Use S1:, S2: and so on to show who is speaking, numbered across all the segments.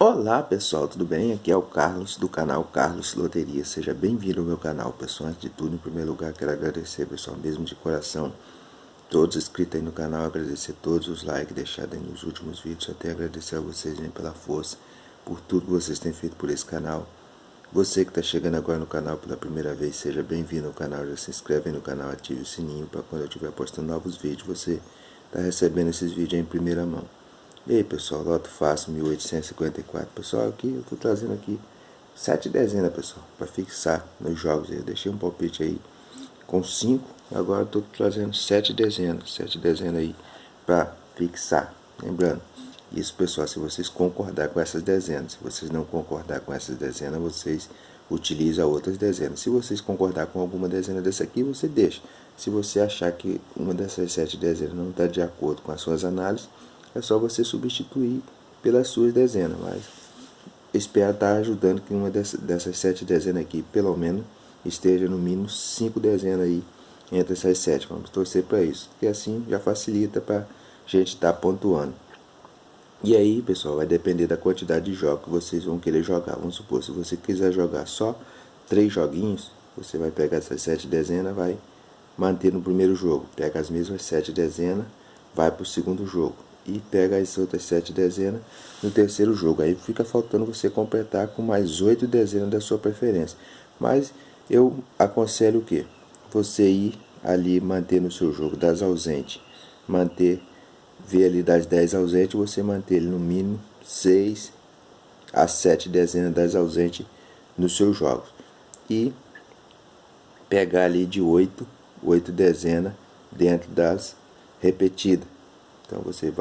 S1: Olá pessoal, tudo bem? Aqui é o Carlos do canal Carlos Loteria. Seja bem-vindo ao meu canal, pessoal. Antes de tudo, em primeiro lugar, quero agradecer, pessoal, mesmo de coração, todos inscritos aí no canal, agradecer todos os likes deixados aí nos últimos vídeos, até agradecer a vocês, né, pela força, por tudo que vocês têm feito por esse canal. Você que está chegando agora no canal pela primeira vez, seja bem-vindo ao canal, já se inscreve aí no canal, ative o sininho para quando eu estiver postando novos vídeos, você está recebendo esses vídeos aí em primeira mão. E aí pessoal, Loto Fácil 1854. Pessoal, aqui eu estou trazendo aqui 7 dezenas, pessoal, para fixar nos jogos. Eu deixei um palpite aí com 5, agora eu estou trazendo 7 dezenas. 7 dezenas aí para fixar. Lembrando, isso pessoal, se vocês concordar com essas dezenas. Se vocês não concordar com essas dezenas, vocês utilizam outras dezenas. Se vocês concordar com alguma dezena dessa aqui, você deixa. Se você achar que uma dessas 7 dezenas não está de acordo com as suas análises, é só você substituir pelas suas dezenas, mas espero estar ajudando que uma dessas 7 dezenas aqui, pelo menos, esteja no mínimo 5 dezenas aí entre essas 7. Vamos torcer para isso, porque assim já facilita para a gente estar pontuando. E aí, pessoal, vai depender da quantidade de jogos que vocês vão querer jogar. Vamos supor, se você quiser jogar só 3 joguinhos, você vai pegar essas 7 dezenas, vai manter no primeiro jogo. Pega as mesmas 7 dezenas, vai para o segundo jogo. E pega as outras 7 dezenas no terceiro jogo. Aí fica faltando você completar com mais 8 dezenas da sua preferência. Mas eu aconselho o que? Você ir ali manter no seu jogo das ausentes. Ver ali das 10 ausentes, você manter ele no mínimo 6 a 7 dezenas das ausentes nos seus jogos. E pegar ali de 8 dezenas dentro das repetidas. Então você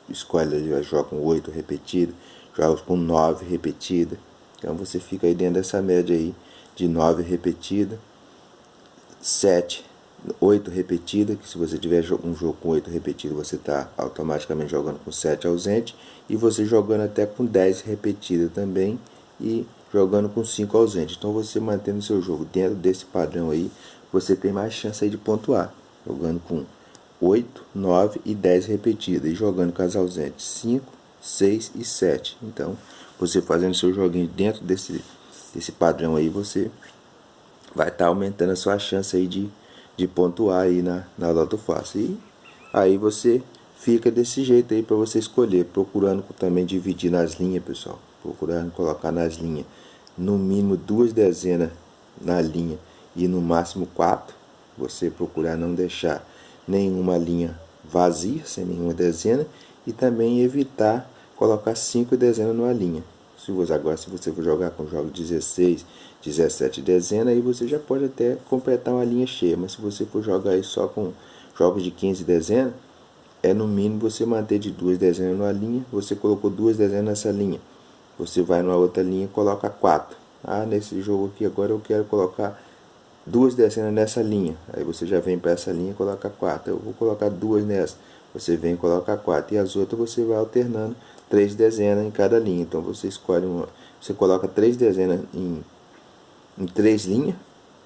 S1: escolhe ali, joga com 8 repetidas, joga com 9 repetidas. Então você fica aí dentro dessa média aí de 9 repetidas, 8 repetidas, que se você tiver um jogo com 8 repetidas, você está automaticamente jogando com 7 ausentes, e você jogando até com 10 repetidas também, e jogando com 5 ausentes. Então você mantendo seu jogo dentro desse padrão aí, você tem mais chance aí de pontuar, jogando com 8, 9 e 10 repetidas, e jogando com as ausentes 5, 6 e 7. Então, você fazendo seu joguinho dentro desse padrão aí, você vai estar aumentando a sua chance aí de pontuar aí na Loto Fácil. E aí você fica desse jeito aí para você escolher, procurando também dividir nas linhas, pessoal. Procurando colocar nas linhas no mínimo 2 dezenas na linha e no máximo 4. Você procurar não deixar nenhuma linha vazia, sem nenhuma dezena, e também evitar colocar 5 dezenas numa linha. Se você for jogar com jogos 16, 17 dezenas, aí você já pode até completar uma linha cheia, mas se você for jogar aí só com jogos de 15 dezenas, é no mínimo você manter de 2 dezenas numa linha. Você colocou 2 dezenas nessa linha, você vai numa outra linha e coloca 4. Nesse jogo aqui agora eu quero colocar 2 dezenas nessa linha, aí você já vem para essa linha e coloca 4. Eu vou colocar 2 nessa, você vem e coloca 4, e as outras você vai alternando 3 dezenas em cada linha. Então você escolhe você coloca 3 dezenas em 3 linhas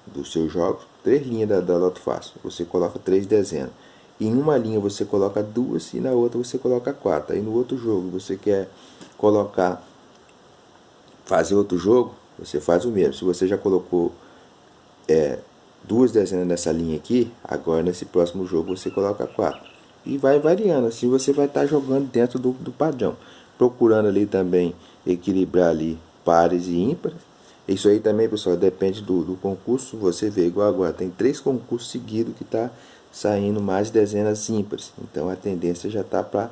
S1: dos seus jogos, 3 linhas da Loto Fácil, você coloca 3 dezenas. Em uma linha você coloca 2 e na outra você coloca 4. Aí no outro jogo você quer fazer outro jogo, você faz o mesmo. Se você já colocou 2 dezenas nessa linha aqui, agora nesse próximo jogo você coloca 4. E vai variando, assim você vai estar jogando dentro do padrão. Procurando ali também equilibrar ali pares e ímpares. Isso aí também, pessoal, depende do concurso. Você vê, igual agora, tem 3 concursos seguidos que está saindo mais dezenas ímpares. Então a tendência já está para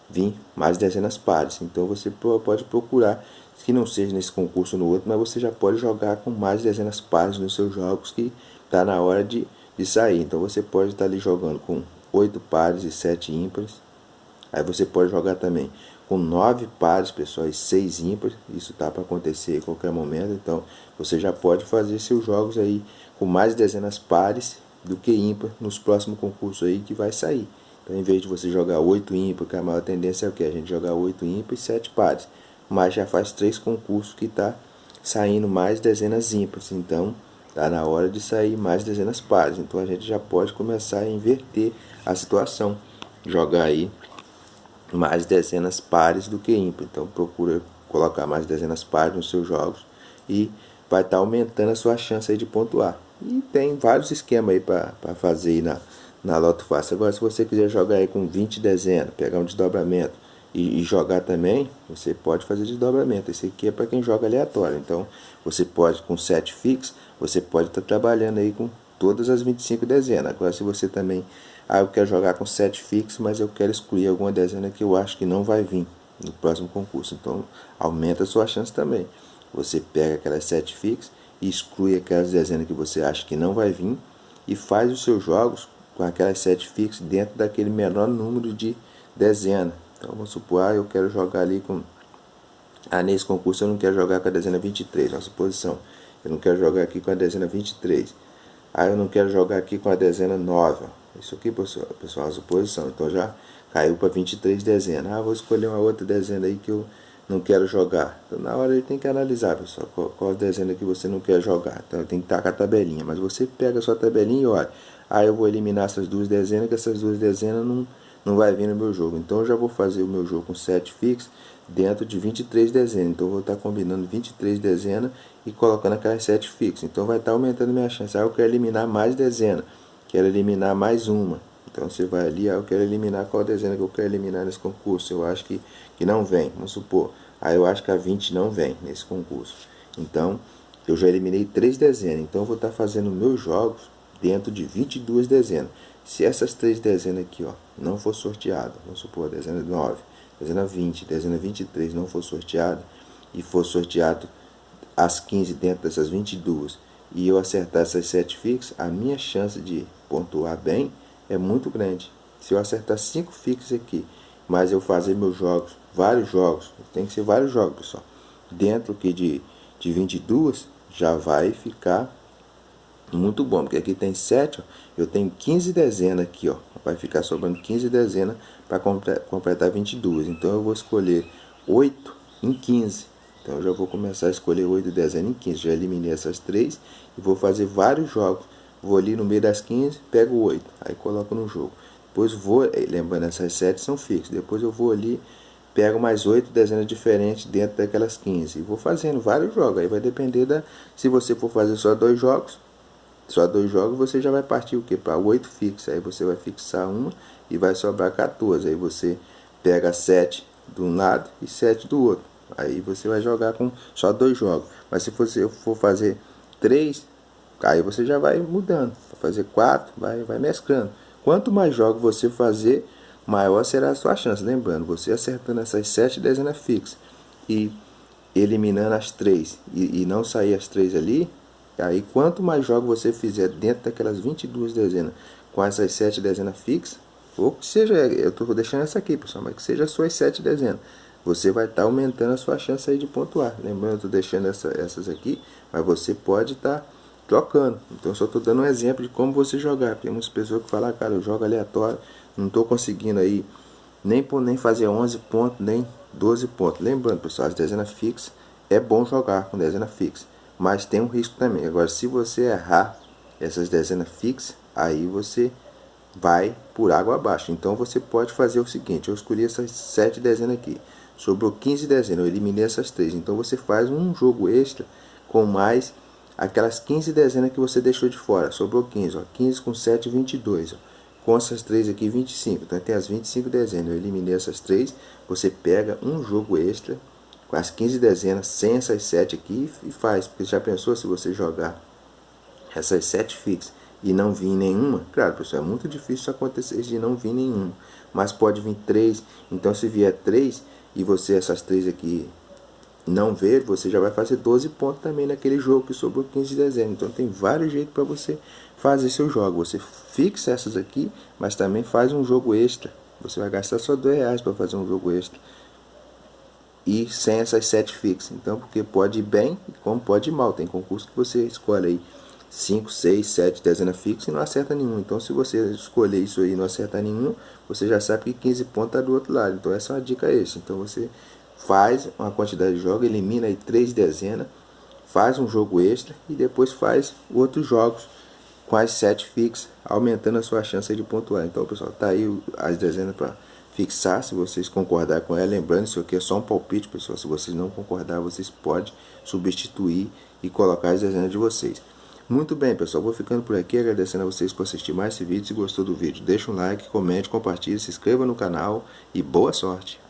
S1: vir mais dezenas pares. Então você pode procurar, que não seja nesse concurso ou no outro, mas você já pode jogar com mais dezenas pares nos seus jogos, que está na hora de sair. Então você pode estar ali jogando com 8 pares e 7 ímpares. Aí você pode jogar também com 9 pares, pessoal, e 6 ímpares. Isso está para acontecer em qualquer momento. Então você já pode fazer seus jogos aí com mais dezenas pares do que ímpar nos próximos concursos aí que vai sair. Então, em vez de você jogar 8 ímpares, que a maior tendência é o que? A gente jogar 8 ímpares e 7 pares. Mas já faz 3 concursos que está saindo mais dezenas ímpares. Então está na hora de sair mais dezenas pares. Então a gente já pode começar a inverter a situação, jogar aí mais dezenas pares do que ímpar. Então procura colocar mais dezenas pares nos seus jogos e vai estar aumentando a sua chance aí de pontuar. E tem vários esquemas aí para fazer aí na Loto Fácil. Agora, se você quiser jogar aí com 20 dezenas, pegar um desdobramento e jogar também, você pode fazer desdobramento. Esse aqui é para quem joga aleatório. Então, você pode, com 7 fixos, você pode estar trabalhando aí com todas as 25 dezenas. Agora, se você também, eu quero jogar com 7 fixos, mas eu quero excluir alguma dezena que eu acho que não vai vir no próximo concurso. Então, aumenta a sua chance também. Você pega aquelas 7 fixas e exclui aquelas dezenas que você acha que não vai vir e faz os seus jogos com aquelas 7 fixas dentro daquele menor número de dezenas. Então, vamos supor, eu quero jogar ali com... nesse concurso eu não quero jogar com a dezena 23, uma suposição. Eu não quero jogar aqui com a dezena 23. Eu não quero jogar aqui com a dezena 9. Isso aqui, pessoal, é uma suposição. Então, já caiu para 23 dezenas. Vou escolher uma outra dezena aí que eu não quero jogar. Então, na hora ele tem que analisar, pessoal, qual dezena que você não quer jogar. Então, tem que estar com a tabelinha. Mas você pega a sua tabelinha e olha. Eu vou eliminar essas duas dezenas, que essas duas dezenas não vai vir no meu jogo. Então, eu já vou fazer o meu jogo com 7 fixos dentro de 23 dezenas. Então, eu vou estar combinando 23 dezenas e colocando aquelas 7 fixas. Então, vai estar aumentando minha chance. Eu quero eliminar mais dezenas. Quero eliminar mais uma. Então, você vai ali, eu quero eliminar qual dezena que eu quero eliminar nesse concurso. Eu acho que não vem, vamos supor. Eu acho que a 20 não vem nesse concurso. Então, eu já eliminei 3 dezenas. Então, eu vou estar fazendo meus jogos dentro de 22 dezenas. Se essas 3 dezenas aqui, não for sorteada, vamos supor, a dezena 9, dezena 20, dezena 23 não for sorteada, e for sorteado as 15 dentro dessas 22, e eu acertar essas 7 fixas, a minha chance de pontuar bem é muito grande. Se eu acertar 5 fixos aqui, mas eu fazer meus jogos, vários jogos, tem que ser vários jogos, pessoal, dentro aqui de 22, já vai ficar muito bom, porque aqui tem 7, eu tenho 15 dezenas aqui, vai ficar sobrando 15 dezenas para completar 22. Então eu vou escolher 8 em 15. Então eu já vou começar a escolher 8 dezenas em 15. Já eliminei essas 3 e vou fazer vários jogos. Vou ali no meio das 15, pego 8, aí coloco no jogo. Depois vou, lembrando, essas 7 são fixas. Depois eu vou ali, pego mais 8 dezenas diferentes dentro daquelas 15 e vou fazendo vários jogos. Aí vai depender se você for fazer só 2 jogos, você já vai partir o que? Para 8 fixos. Aí você vai fixar uma e vai sobrar 14. Aí você pega 7 de um lado e 7 do outro. Aí você vai jogar com só 2 jogos. Mas se você for fazer 3, aí você já vai mudando. Para fazer 4, vai mesclando. Quanto mais jogos você fazer, maior será a sua chance. Lembrando, você acertando essas 7 dezenas fixas e eliminando as 3 e não sair as 3 ali, aí quanto mais jogos você fizer dentro daquelas 22 dezenas com essas 7 dezenas fixas, ou que seja, eu estou deixando essa aqui, pessoal, mas que seja as suas 7 dezenas, você vai estar aumentando a sua chance aí de pontuar. Lembrando, eu estou deixando essas aqui, mas você pode estar trocando. Então eu só estou dando um exemplo de como você jogar. Tem muitas pessoas que falam, cara, eu jogo aleatório, não estou conseguindo aí nem fazer 11 pontos, nem 12 pontos. Lembrando, pessoal, as dezenas fixas, é bom jogar com dezena fixa, mas tem um risco também. Agora, se você errar essas dezenas fixas, aí você vai por água abaixo. Então você pode fazer o seguinte: eu escolhi essas 7 dezenas aqui, sobrou 15 dezenas, eu eliminei essas 3. Então você faz um jogo extra com mais aquelas 15 dezenas que você deixou de fora. Sobrou 15, 15 com 7, 22. Com essas 3 aqui, 25. Então tem as 25 dezenas, eu eliminei essas 3. Você pega um jogo extra com as 15 dezenas, sem essas 7 aqui, e faz. Porque já pensou se você jogar essas 7 fixas e não vir nenhuma? Claro, pessoal, é muito difícil acontecer de não vir nenhuma, mas pode vir 3. Então se vier 3 e você essas 3 aqui não ver, você já vai fazer 12 pontos também naquele jogo que sobrou 15 dezenas. Então tem vários jeitos para você fazer seu jogo. Você fixa essas aqui, mas também faz um jogo extra. Você vai gastar só R$2 para fazer um jogo extra, e sem essas 7 fixas. Então, porque pode ir bem, como pode ir mal. Tem concurso que você escolhe aí 5, 6, 7 dezenas fixas e não acerta nenhum. Então, se você escolher isso aí e não acertar nenhum, você já sabe que 15 pontos está do outro lado. Então, essa é uma dica extra. Então, você faz uma quantidade de jogos, elimina aí 3 dezenas, faz um jogo extra e depois faz outros jogos com as 7 fixas, aumentando a sua chance de pontuar. Então, pessoal, tá aí as dezenas para fixar se vocês concordar com ela. Lembrando, isso aqui é só um palpite, pessoal. Se vocês não concordar, vocês podem substituir e colocar as dezenas de vocês. Muito bem, pessoal, vou ficando por aqui, agradecendo a vocês por assistir mais esse vídeo. Se gostou do vídeo, deixa um like, comente, compartilhe, se inscreva no canal e boa sorte!